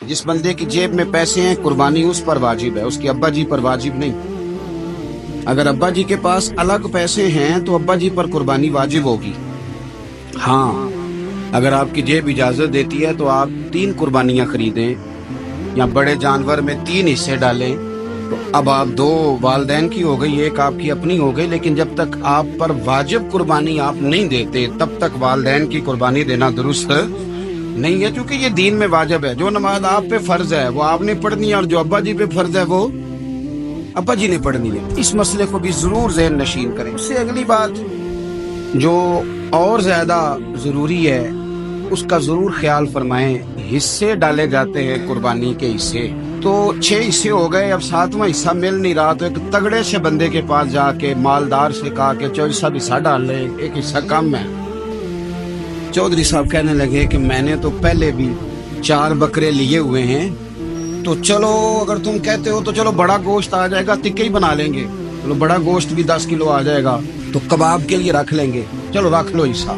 جس بندے کی جیب میں پیسے ہیں قربانی اس پر واجب ہے، اس کے ابا جی پر واجب نہیں۔ اگر ابا جی کے پاس الگ پیسے ہیں تو ابا جی پر قربانی واجب ہوگی۔ ہاں، اگر آپ کی جیب اجازت دیتی ہے تو آپ 3 قربانیاں خریدیں یا بڑے جانور میں 3 حصے ڈالیں، تو اب آپ 2 والدین کی ہو گئی، 1 آپ کی اپنی ہو گئی، لیکن جب تک آپ پر واجب قربانی آپ نہیں دیتے تب تک والدین کی قربانی دینا درست نہیں ہے، کیونکہ یہ دین میں واجب ہے۔ جو نماز آپ پہ فرض ہے وہ آپ نے پڑھنی ہے، اور جو ابا جی پہ فرض ہے وہ ابا جی نے پڑھنی ہے۔ اس مسئلے کو بھی ضرور ذہن نشین کریں۔ اس سے اگلی بات جو اور زیادہ ضروری ہے اس کا ضرور خیال فرمائیں۔ حصے ڈالے جاتے ہیں قربانی کے حصے، تو 6 حصے ہو گئے، اب 7واں حصہ مل نہیں رہا، تو ایک تگڑے سے بندے کے پاس جا کے مالدار سے کہا کہ چودھری صاحب حصہ ڈال لیں، ایک حصہ کم ہے۔ چودھری صاحب کہنے لگے کہ میں نے تو پہلے بھی 4 بکرے لیے ہوئے ہیں، تو چلو اگر تم کہتے ہو تو چلو بڑا گوشت آ جائے گا، ٹکے ہی بنا لیں گے، چلو بڑا گوشت بھی 10 کلو آ جائے گا تو کباب کے لیے رکھ لیں گے، چلو رکھ لو حصہ۔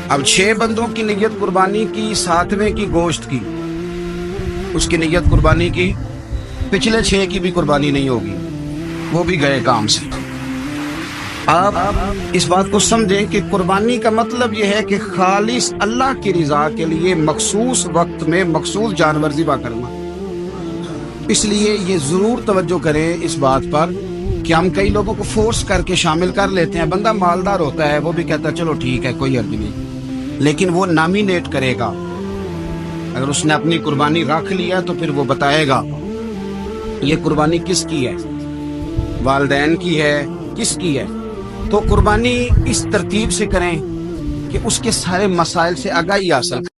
اب 6 بندوں کی نیت قربانی کی، 7ویں کی گوشت کی، اس کی نیت قربانی کی، پچھلے 6 کی بھی قربانی نہیں ہوگی، وہ بھی گئے کام سے۔ آپ اس بات کو سمجھیں کہ قربانی کا مطلب یہ ہے کہ خالص اللہ کی رضا کے لیے مخصوص وقت میں مخصوص جانور ذبح کرنا۔ اس لیے یہ ضرور توجہ کریں اس بات پر کہ ہم کئی لوگوں کو فورس کر کے شامل کر لیتے ہیں۔ بندہ مالدار ہوتا ہے، وہ بھی کہتا ہے چلو ٹھیک ہے کوئی حرج نہیں، لیکن وہ نامینیٹ کرے گا۔ اگر اس نے اپنی قربانی رکھ لیا تو پھر وہ بتائے گا یہ قربانی کس کی ہے، والدین کی ہے، کس کی ہے۔ تو قربانی اس ترتیب سے کریں کہ اس کے سارے مسائل سے آگاہی حاصل کریں۔